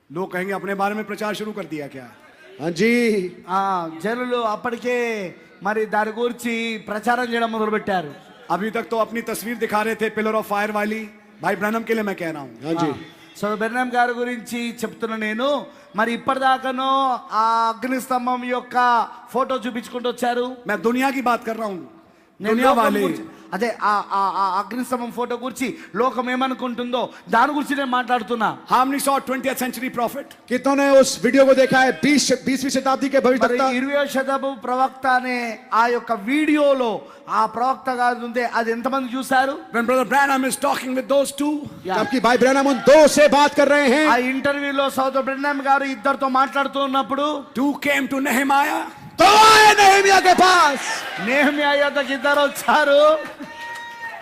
लोग कहेंगे अपने बारे में प्रचार शुरू कर दिया क्या? हाँ जी, జనులు అప్పటికే మరి దాని గురించి ప్రచారం చేయడం మొదలు పెట్టారు. अभी तक तो अपनी तस्वीर दिखा रहे थे पिलर ऑफ फायर वाली. भाई ब्रैनम के लिए मैं कह रहा हूँ. हाँ जी. సో బెర్నామ్ గారి గురించి చెప్తున్నా నేను. మరి ఇప్పటిదాకానో ఆ అగ్నిస్తంభం యొక్క ఫోటో చూపించుకుంటూ వచ్చారు. मैं दुनिया की बात कर रहा हूँ. నేను दुनिया లోకం वाले గురించి, అదే ఆ అగ్నిస్తంభం ఫోటో గురించి లోకం ఏమనుకుంటుందో దాని గురించి నేను మాట్లాడుతున్నా. How many saw 20th century prophet? कितनों ने उस वीडियो को देखा है? 20वीं शताब्दी के भविष्यवक्ता. 20వ శతాబ్దపు ప్రవక్త అనే ఆ యొక్క వీడియోలో ఆ ప్రవక్త గారు ఉంటే అది ఎంతమంది చూశారు? When Brother Branham is talking with those two, जबकि भाई ब्रैनम उन दो से बात कर रहे हैं. ఆ ఇంటర్వ్యూలో సోదరుడు బ్రహ్నామ్ గారు ఇద్దరితో మాట్లాడుతూ ఉన్నప్పుడు two came to Nehemiah. तो आए नेहमिया के पास. నెహెమ్యా యొద్దకు ఇద్దరు వచ్చారు.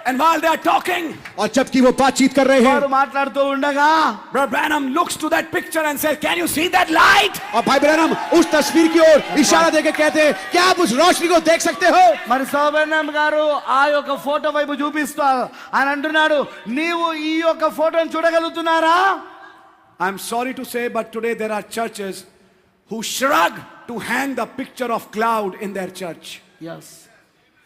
And while they are talking, और जबकि वो बातचीत कर रहे వారు हैं, మాట్లాడుతూ ఉండగా Brother Branham looks to that picture and says, "Can you see that light?" और भाई ब्रैनम उस तस्वीर की ओर इशारा देके कहते हैं, क्या आप उस रोशनी को देख सकते हो? మరి సోబర్నామ్ గారు ఆ యొక్క ఫోటో వైపు చూపిస్తూ ఆయన అంటున్నాడు, నీవు ఈ యొక్క ఫోటోను చూడగలుగుతున్నారా? I'm sorry to say, but today there are churches who shrug to hang the picture of cloud in their church yes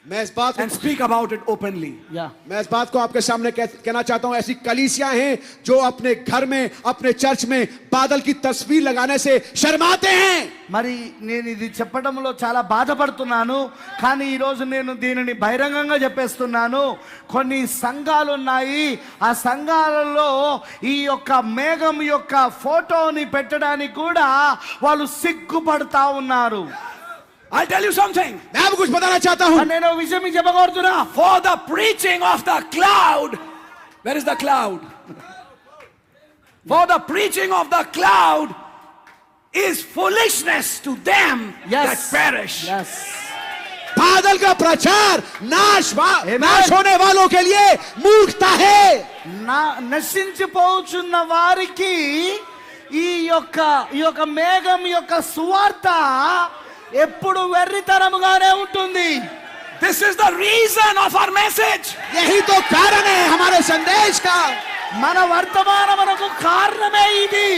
मैं इस बात को and speak about it openly. yeah मैं इस बात को आपके सामने कहना चाहता हूं, ऐसी कलीसियां हैं जो अपने घर में, अपने चर्च में बादल की तस्वीर लगाने से शर्माते हैं. మరి నేను ఇది చెప్పడంలో చాలా బాధపడుతున్నాను, కానీ ఈరోజు నేను దీనిని బహిరంగంగా చెప్పేస్తున్నాను. కొన్ని సంఘాలు ఉన్నాయి, ఆ సంఘాలలో ఈ యొక్క మేఘం యొక్క ఫోటోని పెట్టడానికి కూడా వాళ్ళు సిగ్గుపడతా ఉన్నారు. I'll tell you something. मैं आपको कुछ बताना चाहता हूं. నేను ఒక విషయం మీకు చెప్పగలుగుతున్నా. For the preaching of the cloud, where is the cloud? For the preaching of the cloud is foolishness to them that perish. yes बादल का प्रचार Amen. नाश होने वालों के लिए मूर्खता है. నశించిపోతున్న వారికి ఈ యొక్క మేఘం యొక్క సువార్త ఎప్పుడు వెర్రితనముగానే ఉంటుంది. This is the reason of our message. यही तो कारण है हमारे संदेश का. మన వర్తమానమునకు కారణమే ఇది.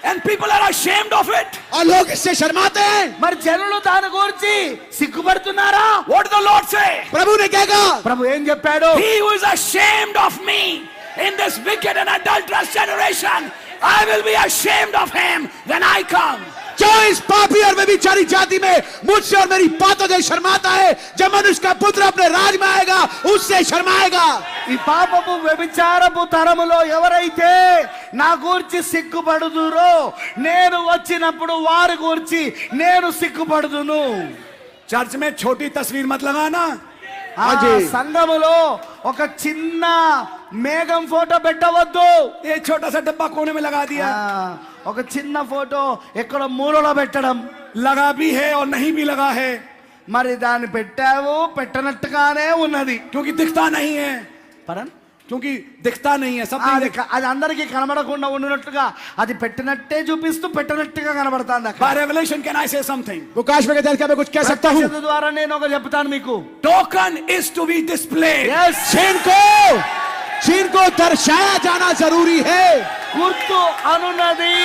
And people are ashamed of it. और लोग इससे शर्माते हैं. మరి జనులు దాని గురించి సిగ్గుపడుతున్నారా? What did the Lord say? प्रभु ने क्या कहा? ప్రభు ఏం చెప్పాడు? He who is ashamed of me in this wicked and adulterous generation, I will be ashamed of him when I come. जो इस पापी और व्यभिचारी जाति में मुझसे और मेरी बातों से शर्माता है, जब मनुष्य का पुत्र अपने राज में आएगा उससे शर्माएगा. ఈ పాపపు వ్యభిచారపు తరములో ఎవరైతే నా గురించి సిగ్గుపడుదురో, నేను వచ్చినప్పుడు వారి గురించి నేను సిగ్గుపడుదును. चर्च में छोटी तस्वीर मत लगाना. సంఘములో ఒక చిన్న మేఘం ఫోటో పెట్టవద్దు. ये छोटा सा डब्बा कोने में लगा दिया. ఒక చిన్న ఫోటో ఎక్కడ మూలలో పెట్టడం. लगा भी है और नहीं भी लगा है, మరి దాన్ని పెట్టావు, పెట్టనట్టుగానే ఉన్నది. क्योंकि दिखता नहीं है. పరన్ क्योंकि दिखता नहीं है, सब नहीं అది दिखता. అది అందరికీ కనబడకుండా ఉన్నట్టుగా అది పెట్టినట్టే చూపిస్తూ పెట్టినట్టుగా కనబడుతుంది. By revelation can I say something? प्रकाश में कहते हैं क्या मैं कुछ कह सकता हूं? ప్రత్యక్షత ద్వారా నేను ఒక చెప్తాను మీకు. Token is to be displayed. yes छीन को दर्शाया जाना जरूरी है. గుర్తు అనున్నది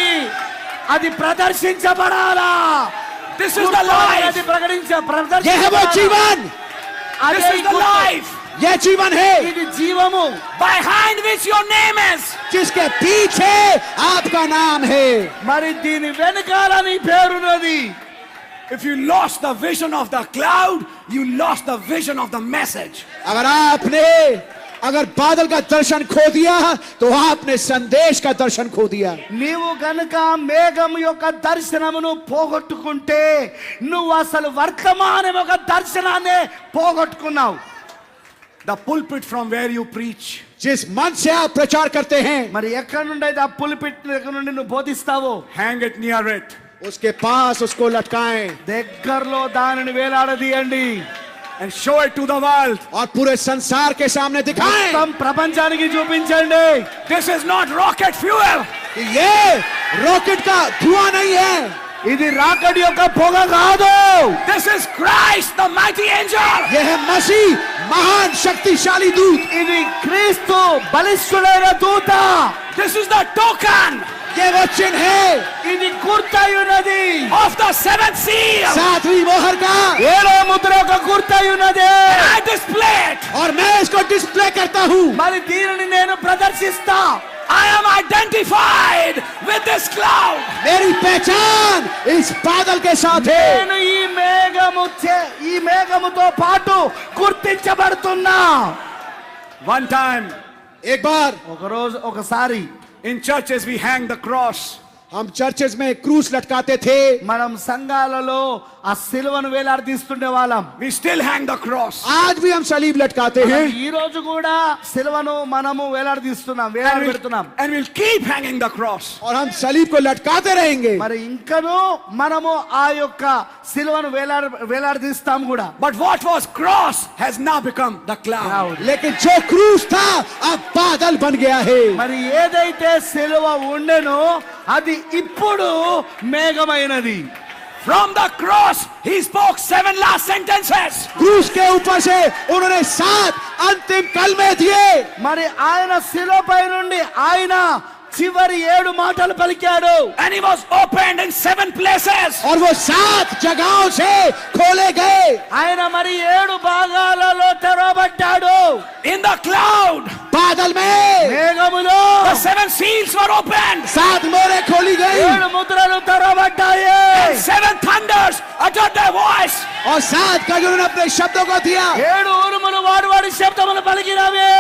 అది ప్రదర్శించబడాలా. This is the life. అది यह है वो जीवन. This is the life यह जीवन है ఇది జీవము, behind which your name is. जिसके पीछे आपका नाम है. మరి దీని వెనకాల నీ పేరున్నది. If you lost the vision of the cloud, you lost the vision of the message. अगर बादल का दर्शन खो दिया तो आपने संदेश का दर्शन खो दिया. నీవు గనుక మేఘం యొక్క దర్శనమును పోగొట్టుకుంటే నువ్వు అసలు వర్తమానం యొక్క దర్శనాన్ని పోగొట్టుకున్నావు. The pulpit from where you preach, जिस मंच से आप प्रचार करते हैं, మరి ఎక్కడి నుండి అయితే ఆ పులిపిట్ ఎక్కడి నుండి నువ్వు బోధిస్తావో hang it near it. उसके पास उसको लटकाएं దగ్గరలో దానిని వేలాడదీయండి. And show it to the world. और पूरे संसार के सामने दिखाएं. మొత్తం ప్రపంచానికి చూపించండి. This is not rocket fuel. ये रॉकेट का धुआं नहीं है. ఇది రాకెట్ యొక్క పొగ కాదు. This is Christ, the mighty angel. यह है मसीह, महान शक्तिशाली दूत. ఇది క్రీస్తు బలిష్ఠుడైన దూత. This is the token. ये वो चिन्ह है ఇది గుర్తై ఉన్నది of the seventh seal. 7वीं मोहर का, ఏడో ముద్ర ఒక గుర్తై ఉన్నది I display it. और मैं इसको डिस्प्ले करता हूं. మరి దీనిని నేను ప్రదర్శిస్తా I am identified with this cloud. मेरी पहचान इस बादल के साथ है. నేను ఈ మేఘముతో పాటు గుర్తించబడుతున్నా. One time ఒకసారి in churches we hang the cross. हम चर्चेस में क्रूस लटकाते थे. మనం సంఘాలలో ఆ సిలువను వేలాడదీస్తుండే వాళ్ళం. We still hang the cross. आज भी हम सलीब लटकाते हैं. ఈ రోజు కూడా సిలువను మనము వేలాడదీస్తున్నాం, వేలాడబెడుతున్నాం. And we'll keep hanging the cross. और हम सलीब को लटकाते रहेंगे. మరి ఇంకను మనము ఆ యొక్క సిలువను వేలాడదీస్తాం కూడా. But what was cross has now become the cloud. लेकिन जो क्रूस था अब बादल बन गया है. మరి ఏదైతే సిలువ ఉండెనో అది ఇప్పుడు మేఘమైనది. From the cross he spoke 7 last sentences. क्रूस के ऊपर से उन्होंने 7 अंतिम कलमे दिए. మరి ఆయన శిలువపై నుండి ఆయన చివరి 7 మాటలు పలికాడు. And he was opened in 7 places. और वो 7 जगहों से खोले गए. ఆయన మరి 7 భాగాలలో తెరవబడ్డాడు. In the cloud बादल में మేఘములో the 7 seals were opened. 7 मोहरें खोली गई. 7 ముద్రలు తెరవబడ్డాయి. 7 thunders uttered their voice. और 7 का उन्होंने अपने शब्दों को दिया. 7 ఉరుములు వాడి శబ్దములు పలికినవి.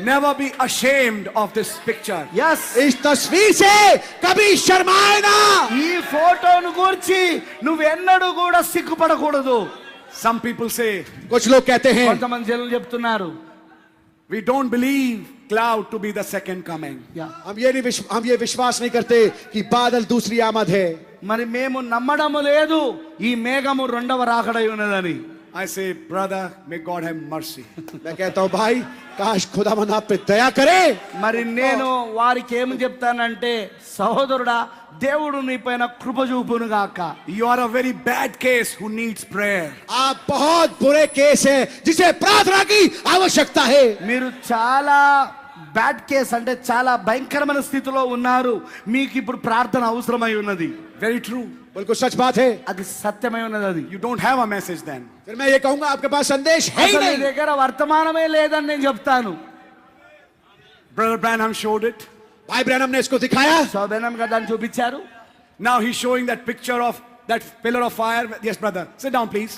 Never be ashamed of this picture. yes इस तस्वीर से कभी शर्माए ना. ఈ ఫోటోను గురించి నువ్వెన్నడూ కూడా సిగ్గుపడకూడదు. Some people say कुछ लोग कहते हैं కొంతమంది జనులు చెప్తున్నారు we don't believe cloud to be the second coming. हम ये विश्वास नहीं करते कि बादल दूसरी आमद है. మరి మేము నమ్మడము లేదు ఈ మేఘము రెండవ రాకడై ఉన్నదని. I say, brother, may God have mercy. मैं कहता हूं भाई काश खुदावंद आप पे दया करे. మరి నేను వారికి ఏం చెప్తానంటే సహోదరుడా దేవుడు నీపైన కృప చూపును గాక. You are a very bad case who needs prayer. आप बहुत बुरे केस है जिसे प्रार्थना की आवश्यकता है. మీరు చాలా బ్యాడ్ కేస్ అంటే చాలా భయంకరమైన స్థితిలో ఉన్నారు. మీకు ఇప్పుడు ప్రార్థన అవసరమై ఉన్నది. Very true. बिल्कुल सच बात है. అది సత్యమై ఉన్నది. అది You don't have a message then. फिर मैं ये कहूंगा आपके पास संदेश है ही అసలు నీ नहीं. దగ్గర వర్తమానమే లేదని నేను చెప్తాను. Brother Branham showed it. भाई ब्रैनम ने इसको दिखाया. శోభనం కదా అని చూపించారు. Now he's showing that picture of that pillar of fire. Yes, brother. Sit down, please.